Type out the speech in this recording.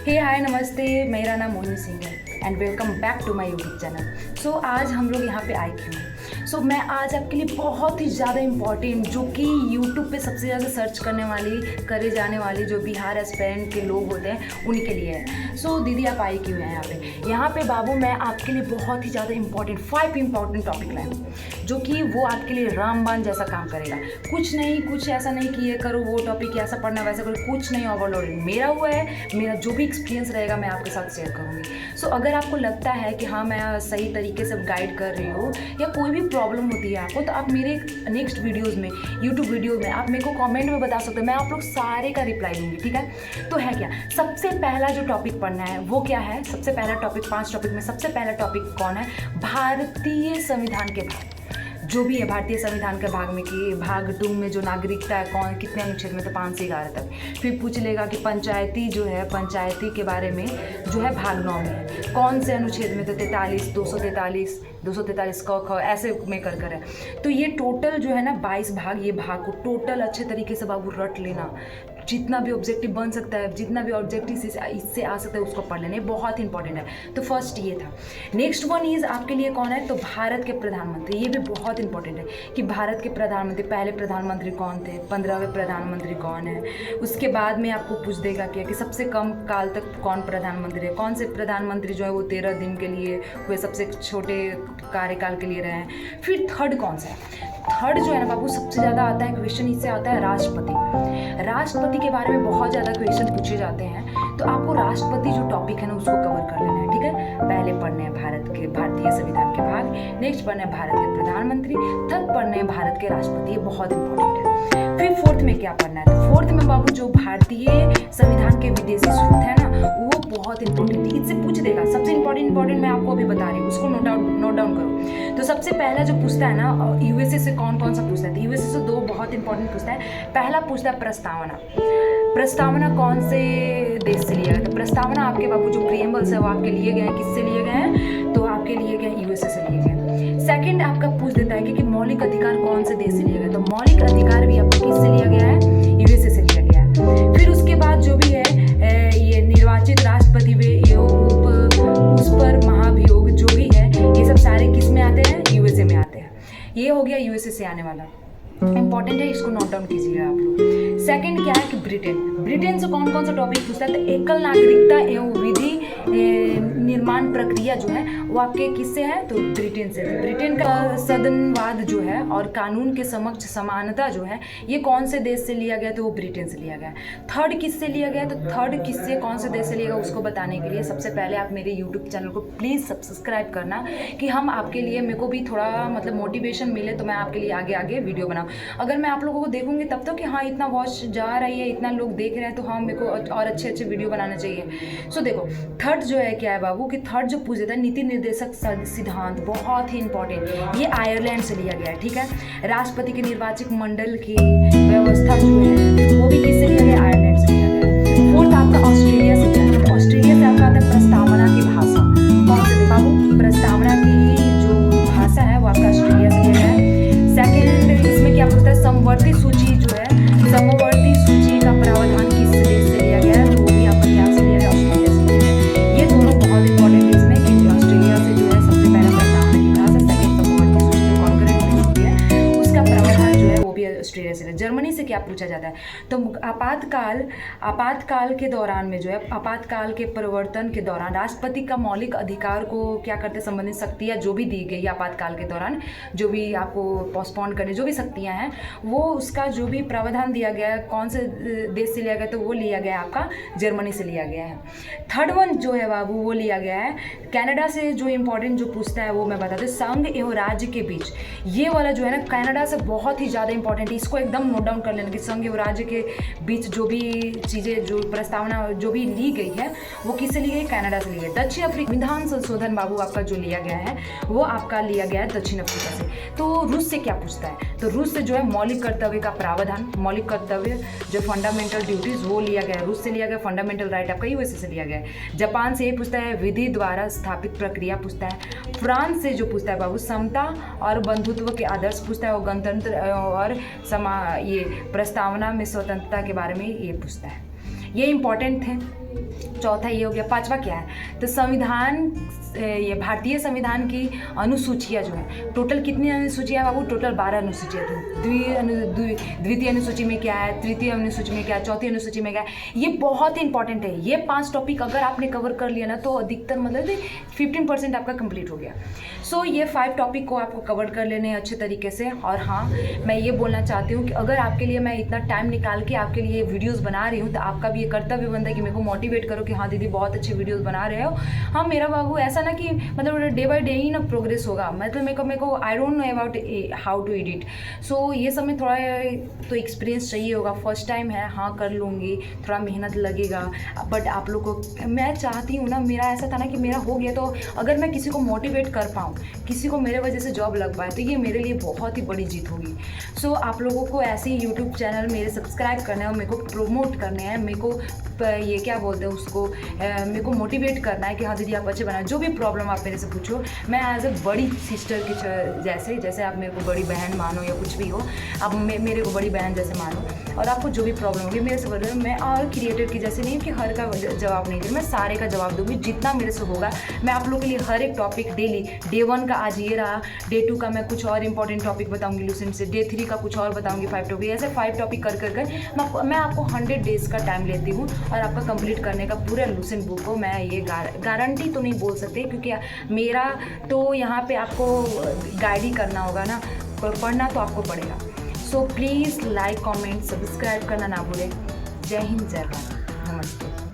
हे हाय नमस्ते, मेरा नाम मोहिनी सिंह है and welcome back to my YouTube channel. So आज हम लोग यहाँ पे आए क्यों हैं? सो मैं आज आपके लिए बहुत ही ज़्यादा इम्पॉर्टेंट, जो कि यूट्यूब पे सबसे ज़्यादा सर्च करे जाने वाले जो बिहार एस्पिरेंट के लोग होते हैं उन्हीं के लिए है। सो दीदी आप आई क्यों हैं यहाँ पे? यहाँ पे बाबू मैं आपके लिए बहुत ही ज़्यादा इंपॉर्टेंट 5 इंपॉर्टेंट टॉपिक लाए जो कि वो आपके लिए रामबाण जैसा काम करेगा। कुछ ऐसा नहीं कि ये करो वो टॉपिक ऐसा पढ़ना वैसा करो, कुछ नहीं ओवरलोडेड मेरा हुआ है। मेरा जो भी एक्सपीरियंस रहेगा मैं आपके साथ शेयर करूँगी। सो अगर आपको लगता है कि हाँ मैं सही तरीके से गाइड कर रही हूँ या कोई भी प्रॉब्लम होती है आपको, तो आप मेरे नेक्स्ट वीडियोज़ में, यूट्यूब वीडियो में आप मेरे को कमेंट में बता सकते हो। मैं आप लोग सारे का रिप्लाई दूँगी, ठीक है? तो है क्या, सबसे पहला जो टॉपिक पढ़ना है वो क्या है? सबसे पहला टॉपिक, 5 टॉपिक में सबसे पहला टॉपिक कौन है? भारतीय संविधान के भाग जो भी है, भारतीय संविधान के भाग में कि भाग 2 में जो नागरिकता है कौन कितने अनुच्छेद में, तो 5 से 11 तक। फिर पूछ लेगा कि पंचायती जो है, पंचायती के बारे में जो है भाग 9 में है कौन से अनुच्छेद में, तो 43, 243 क ऐसे में कर है। तो ये टोटल जो है ना 22 भाग, ये भाग को टोटल अच्छे तरीके से बाबू रट लेना। जितना भी ऑब्जेक्टिव बन सकता है, जितना भी ऑब्जेक्टिव इससे आ सकता है उसको पढ़ लेना, बहुत इंपॉर्टेंट है। तो फर्स्ट ये था। नेक्स्ट वन इज आपके लिए कौन है? तो भारत के प्रधानमंत्री, ये भी बहुत इंपॉर्टेंट है कि भारत के प्रधानमंत्री, पहले प्रधानमंत्री कौन थे, 15वें प्रधानमंत्री कौन है। उसके बाद में आपको पूछ देगा कि सबसे कम काल तक कौन प्रधानमंत्री है, कौन से प्रधानमंत्री जो है वो 13 दिन के लिए हुए, सबसे छोटे कार्यकाल के लिए रहे हैं। फिर थर्ड कौन सा है? थर्ड जो है ना बाबू सबसे ज़्यादा आता है क्वेश्चन, इससे आता है राष्ट्रपति के बारे में बहुत ज़्यादा क्वेश्चन पूछे जाते हैं। तो आपको राष्ट्रपति जो टॉपिक है ना उसको कवर कर लेना है, ठीक है? पहले पढ़ने हैं भारतीय संविधान के भाग, नेक्स्ट पढ़ने हैं भारत के प्रधानमंत्री, थर्ड पढ़ने हैं भारत के राष्ट्रपति, ये बहुत इंपॉर्टेंट है। फिर फोर्थ में क्या पढ़ना है? तो फोर्थ में बाबू जो भारतीय संविधान के विदेशी स्रोत है ना वो बहुत इंपॉर्टेंट है, इससे पूछ देगा। सबसे इंपॉर्टेंट मैं आपको अभी बता रही हूँ, उसको नोट डाउन करो। तो सबसे पहला जो पूछता है ना यूएसए से कौन सा पूछता है? तो यूएसए से 2 बहुत इंपॉर्टेंट पूछता है। पहला पूछता है प्रस्तावना कौन से देश से लिया गया? तो प्रस्तावना आपके बाबू जो प्रीएम्बल्स है वो आपके लिए गए हैं, किससे लिए गए हैं? तो आपके लिए गए यूएसए से लिए गए। सेकंड आपका पूछ देता है कि मौलिक अधिकार कौन से देश से लिया गया? तो मौलिक अधिकार भी आपको किससे लिया गया है? यूएसए से लिया गया है। फिर उसके बाद जो भी है ये निर्वाचित राष्ट्रपति उस पर महाभियोग जो भी है, ये सब सारे किस में आते हैं? यूएसए में आते हैं। ये हो गया यूएसए से आने वाला, इंपॉर्टेंट है, इसको नोट डाउन कीजिएगा आप लोग। सेकंड क्या है कि ब्रिटेन से कौन सा टॉपिक पूछता है? तो एकल नागरिकता एवं विधि निर्माण प्रक्रिया जो है वो आपके किससे है? तो ब्रिटेन से। ब्रिटेन का सदनवाद जो है और कानून के समक्ष समानता जो है ये कौन से देश से लिया गया? तो वो ब्रिटेन से लिया गया। थर्ड किससे लिया गया? तो थर्ड किससे, कौन से देश से लिया गया उसको बताने के लिए सबसे पहले आप मेरे यूट्यूब चैनल को प्लीज़ सब्सक्राइब करना, कि हम आपके लिए, मेरे को भी थोड़ा मतलब मोटिवेशन मिले तो मैं आपके लिए आगे वीडियो बनाऊँ। अगर मैं आप लोगों को देखूंगी तब तो कि हाँ इतना वॉच जा रही है, इतना लोग देख रहे हैं, तो हाँ मेरे को और अच्छे वीडियो बनाना चाहिए। सो देखो थर्ड जो है क्या है बाबू कि थर्ड जो पूछ देता है नीति निर्देशक सिद्धांत, बहुत ही इंपॉर्टेंट, ये आयरलैंड से लिया गया है, ठीक है? राष्ट्रपति के निर्वाचक मंडल की व्यवस्था जो है वो भी किससे लिया गया? आयरलैंड से लिया गया। फोर्थ आपका ऑस्ट्रेलिया से लिया गया। ऑस्ट्रेलिया से आपका आता है प्रस्तावना की भाषा, कौन से बाबू? प्रस्तावना की जो भाषा है वो आपका ऑस्ट्रेलिया से लिया गया है। सेकेंड इसमें क्या पूछता है? समवर्ती सूची जो है, समवर्ती सूची का प्रावधान किस देश से लिया गया है? तो वो भी आपका क्या से लिया गया? ऑस्ट्रेलिया से लिया गया। ये दोनों बहुत इंपॉर्टेंट है इसमें कि ऑस्ट्रेलिया से जो है सबसे पहला प्रस्तावना की भाषा, सेकेंड समवर्ती सूची जो कॉन्करेंट सूची है उसका प्रावधान जो है वो भी ऑस्ट्रेलिया से। जर्मनी से क्या पूछा जाता है? तो आपातकाल के दौरान में जो है, आपातकाल के परिवर्तन के दौरान राष्ट्रपति का मौलिक अधिकार को क्या करते, संबंधित शक्तियाँ जो भी दी गई आपातकाल के दौरान, जो भी आपको पोस्टपोन करने जो भी शक्तियाँ हैं, वो उसका जो भी प्रावधान दिया गया है कौन से देश से लिया गया? तो वो लिया गया आपका जर्मनी से लिया गया है। थर्ड वन जो है बाबू वो लिया गया है कनाडा से। जो इंपॉर्टेंट जो पूछता है वो मैं बताती हूँ, संघ एवं राज्य के बीच, ये वाला जो है ना कनाडा से बहुत ही ज़्यादा इंपॉर्टेंट है, इसको एकदम नोट डाउन कर लेना कि संघ एवं राज्य के बीच जो भी चीज़ें, जो प्रस्तावना जो भी ली गई है वो किससे ली गई? कनाडा से ली गई। दक्षिण अफ्रीका संविधान संशोधन बाबू आपका जो लिया गया है वो आपका लिया गया है दक्षिण अफ्रीका से। तो रूस से क्या पूछता है? तो रूस से जो है मौलिक कर्तव्य का प्रावधान, मौलिक कर्तव्य जो फंडामेंटल ड्यूटीज वो लिया गया है, रूस से लिया गया। फंडामेंटल राइट आपका यूएसए से लिया गया है। जापान से ये पूछता है विधि द्वारा स्थापित प्रक्रिया पूछता है। फ्रांस से जो पूछता है बाबू समता और बंधुत्व के आदर्श पूछता है, और गणतंत्र और ये प्रस्तावना में स्वतंत्रता के बारे में ये पूछता है। ये इंपॉर्टेंट थे। चौथा ये हो गया, पांचवा क्या है, तो संविधान, ये भारतीय संविधान की अनुसूचियाँ जो है, टोटल कितनी अनुसूचियाँ है बाबू, टोटल 12 अनुसूचियाँ थी। द्वितीय अनुसूची में क्या है, तृतीय अनुसूची में क्या है, चौथी अनुसूची में क्या है, ये बहुत ही इंपॉर्टेंट है। ये 5 टॉपिक अगर आपने कवर कर लिया ना तो अधिकतर मतलब 15% आपका कंप्लीट हो गया। सो ये 5 टॉपिक को आपको कवर कर लेने हैं अच्छे तरीके से। और हाँ, मैं ये बोलना चाहती हूँ कि अगर आपके लिए मैं इतना टाइम निकाल के आपके लिए वीडियोस बना रही हूँ तो आपका भी ये कर्तव्य बनता है कि मेरे को मोटिवेट करो कि हाँ दीदी बहुत अच्छे वीडियोस बना रहे हो। हाँ मेरा बाबू, ऐसा ना कि मतलब डे बाय डे ही ना प्रोग्रेस होगा, मतलब मेरे को I don't know about how to edit. So ये सब में थोड़ा तो एक्सपीरियंस चाहिए होगा, फर्स्ट टाइम है, हाँ कर लूँगी, थोड़ा मेहनत लगेगा। बट आप लोग को मैं चाहती हूँ ना, मेरा ऐसा था ना कि मेरा हो गया तो अगर मैं किसी को मोटिवेट कर पाऊँ, किसी को मेरे वजह से जॉब लग पाए, तो ये मेरे लिए बहुत ही बड़ी जीत होगी। सो आप लोगों को ऐसे ही यूट्यूब चैनल मेरे सब्सक्राइब करना है और मेरे को प्रोमोट करने हैं, मेरे को ये क्या बोलते हैं उसको, मेरे को मोटिवेट करना है कि हाँ दीदी आप अच्छे बनाए। जो भी प्रॉब्लम आप मेरे से पूछो, मैं एज ए बड़ी सिस्टर की जैसे आप मेरे को बड़ी बहन मानो या कुछ भी हो, आप मेरे को बड़ी बहन जैसे मानो, और आपको जो भी प्रॉब्लम होगी मेरे से बोलो। मैं और क्रिएटर की जैसे नहीं कि हर का जवाब नहीं दूँ, मैं सारे का जवाब दूँगी जितना मेरे से होगा। मैं आप लोगों के लिए हर एक टॉपिक डेली, डे 1 का आज ये रहा, डे 2 का मैं कुछ और इंपॉर्टेंट टॉपिक बताऊँगी लूसेंट से, डे 3 का कुछ और बताऊँगी 5 टॉपिक, ऐसे 5 टॉपिक कर मैं आपको 100 डेज़ का टाइम लेती हूँ और आपका कंप्लीट करने का पूरा लूसेंट बुक को मैं ये गारंटी तो नहीं बोल सकती, क्योंकि मेरा तो यहाँ पे आपको गाइड ही करना होगा ना, पढ़ना तो आपको पड़ेगा। So please like, comment, subscribe करना ना भूलें। जय हिंद, जय भारत, नमस्ते।